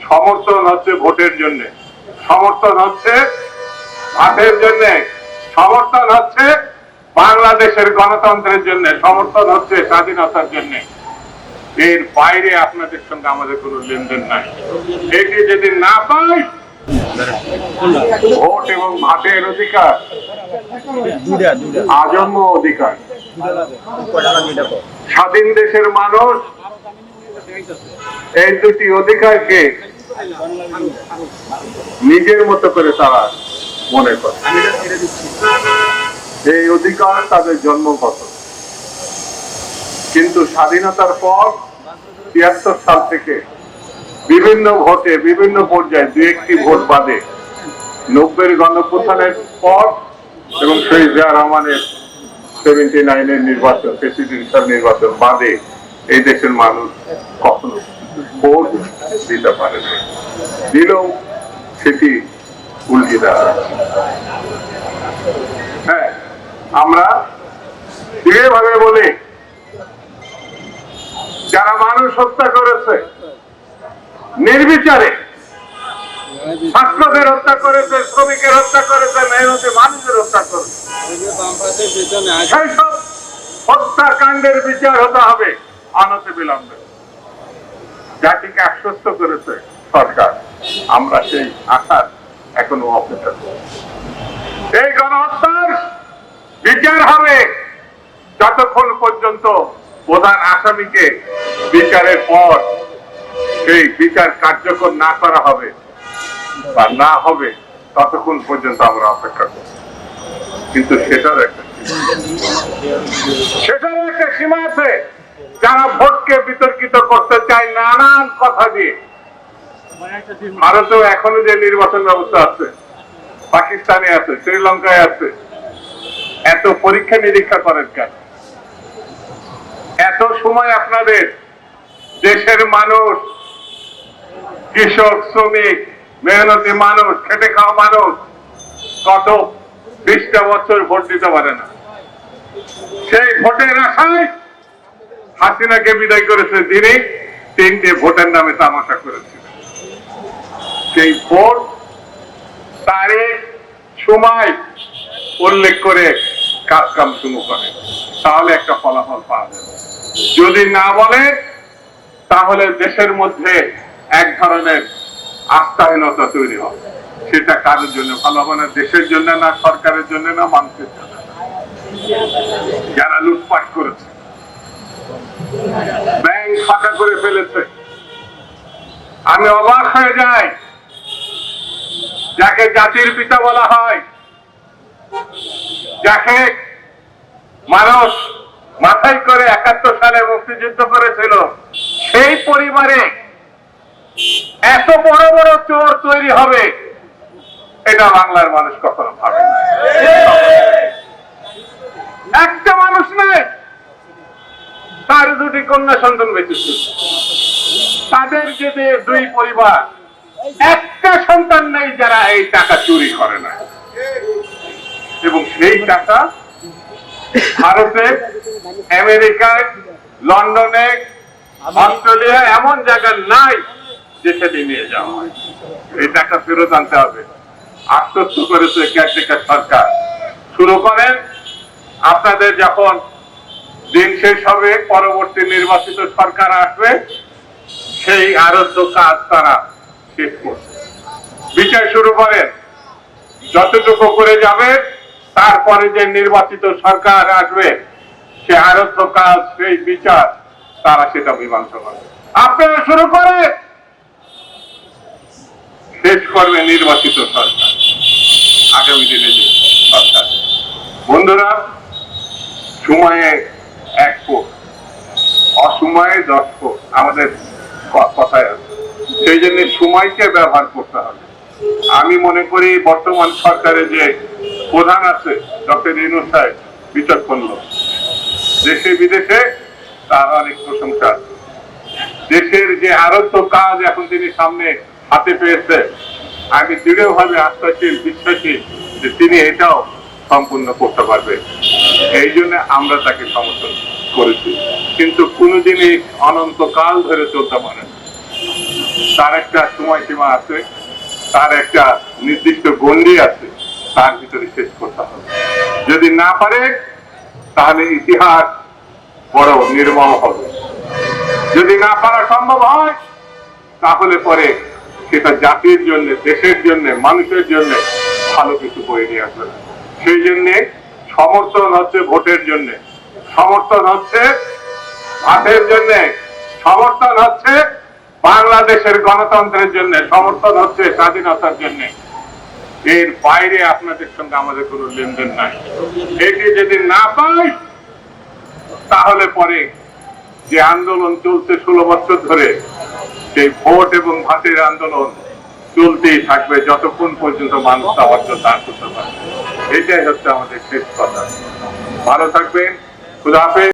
সমর্থন হচ্ছে ভোটের জন্য, সমর্থন হচ্ছে ভাতের জন্য, সমর্থন হচ্ছে বাংলাদেশের গণতন্ত্রের জন্য, সমর্থন হচ্ছে স্বাধীনতার জন্য। এর বাইরে আপনাদের সঙ্গে আমাদের কোনো লেনদেন নাই। এটি যেদিন না পাই, ভোট এবং ভাতের অধিকার আজন্ম অধিকার। স্বাধীন দেশের মানুষ এই দুটি অধিকারকে নিজের মতো করে তারা মনে করে। এই অধিকার তাদের জন্মগত, কিন্তু স্বাধীনতার পর ৭৩ সাল থেকে বিভিন্ন ভোটে বিভিন্ন পর্যায়ে দু একটি ভোট বাদে ৯০-এর গণঅভ্যুত্থানের পর এবং শহীদ জিয়া রহমানের 79-এর নির্বাচন, প্রেসিডেন্সিয়াল নির্বাচন বাদে এই দেশের মানুষ কখনো ভোট দিতে পারে না, দিলেও সেটি উল্টে দেওয়া। হ্যাঁ, আমরা দৃঢ়ভাবে বলি, যারা মানুষ হত্যা করেছে নির্বিচারে, ছাত্রদের হত্যা করেছে, শ্রমিকের হত্যা করেছে, মেহনতি মানুষের হত্যা করেছে, সেই সব হত্যাকাণ্ডের বিচার হতে হবে অনতি বিলম্বে। জাতিকে আশ্বস্ত করেছে সরকার, আমরা সেই আশার এখনো অপেক্ষা করি। এই গণহত্যার বিচার হবে যতক্ষণ পর্যন্ত প্রধান আসামিকে বিচারের পর সেই বিচার কার্যকর না করা হবে বা না হবে, ততক্ষণ পর্যন্ত আমরা অপেক্ষা করি। কিন্তু সেটার একটা সীমা আছে। যারা ভোটকে বিতর্কিত করতে চায় নানান কথা দিয়ে, ভারতেও এখনো যে নির্বাচন ব্যবস্থা আছে, পাকিস্তানে আছে, শ্রীলঙ্কায় আছে, এত পরীক্ষা নিরীক্ষা করেন কেন? এত সময় আপনাদের দেশের মানুষ, কৃষক, শ্রমিক, মেহনতি মানুষ, খেটে খাওয়া মানুষ গত 20টা বছর ভোট দিতে পারে না। সেই ভোটের আশায় হাসিনাকে বিদায় করেছে, যিনি 3টে ভোটের নামে তামাশা করেছিলেন। সেই ভোট তারিখ সময় উল্লেখ করে কাজ কাম শুরু করে, তাহলে একটা ফলাফল পাওয়া যাবে। যদি না বলে, তাহলে দেশের মধ্যে এক ধরনের আস্থাহীনতা তৈরি হবে। সেটা কারোর জন্য ভালো হবে না, দেশের জন্য না, সরকারের জন্য না, মানুষের জন্য। যারা লুটপাট করেছে, ব্যাংক ফাঁকা করে ফেলেছে, আমি অবাক হয়ে যাই। যাকে জাতির পিতা বলা হয়, যাকে মানুষ মাথায় করে ৭১ সালে মুক্তিযুদ্ধ করেছিল, সেই পরিবারে এত বড় বড় চোর তৈরি হবে, এটা বাংলার মানুষ কখনো ভাবে না। একটা মানুষ নাই, তার 2টি কন্যা সন্তান বেঁচে ছিল। তাদের যে 2 পরিবার, একটা সন্তান নেই যারা এই টাকা চুরি করে না। এবং সেই টাকা ভারতে, আমেরিকায়, লন্ডনে, অস্ট্রেলিয়া এমন জায়গা নাই যেখানে নিয়ে যাওয়া হয়। এই টাকা ফেরত আনতে হবে, আশ্বস্ত করেছে কেয়ারটেকার সরকার। শুরু করেন, আপনাদের যখন দিন শেষ হবে, পরবর্তী নির্বাচিত সরকার আসবে, সেই আরোগ্য কাজ তারা শেষ করবে। বিচার শুরু করেন, যতটুকু করে যাবে, তারপরে যে নির্বাচিত সরকার আসবে, সে আরোগ্য কাজ, সেই বিচার তারা সেটা মীমাংসা করবে। আপনারা শুরু করে শেষ করবে নির্বাচিত সরকার, আগামী দিনে যে সরকার। বন্ধুরা, সময়ে 1 ফুট, অসময়ে 10 ফুট, আমাদের কথায় আছে। সেই জন্য সময়কে ব্যবহার করতে হবে। আমি মনে করি বর্তমান সরকারের যে প্রধান আছে, ডক্টর ইউনূস সাহেব, বিচক্ষণ লোক। দেশে বিদেশে তার অনেক প্রশংসা আছে। দেশের যে আরোগ্য কাজ এখন তিনি সামনে হাতে পেয়েছে, আমি দৃঢ়ভাবে আস্থাশীল, বিশ্বাসী যে তিনি এটাও সম্পূর্ণ করতে পারবে। এই জন্য আমরা তাকে সমর্থন করেছি। কিন্তু কোন জিনিস অনন্তকাল ধরে চলতে পারে না। তার একটা সময়সীমা আছে, তার একটা নির্দিষ্ট গণ্ডি আছে, তার ভিতরে শেষ করতে হবে। যদি না পারে তাহলে ইতিহাস বড় নির্মম হবে। যদি না পারা সম্ভব হয় তাহলে পরে সেটা জাতির জন্য, দেশের জন্য, মানুষের জন্য ভালো কিছু বয়ে নিয়ে আসবে না। সেই জন্য সমর্থন হচ্ছে ভোটের জন্য, সমর্থন হচ্ছে ভাতের জন্য, সমর্থন হচ্ছে বাংলাদেশের গণতন্ত্রের জন্য, সমর্থন হচ্ছে স্বাধীনতার জন্য। এর বাইরে আপনাদের সঙ্গে আমাদের কোনো লেনদেন নাই। এটি যদি না পাই তাহলে পরে যে আন্দোলন চলছে 16 বছর ধরে, সেই ভোট এবং ভাতের আন্দোলন চলতেই থাকবে যতক্ষণ পর্যন্ত মানুষ সাহায্য দান করতে পারবে। এটাই হচ্ছে আমাদের শেষ কথা। ভালো থাকবেন। খুদা হাফেজ।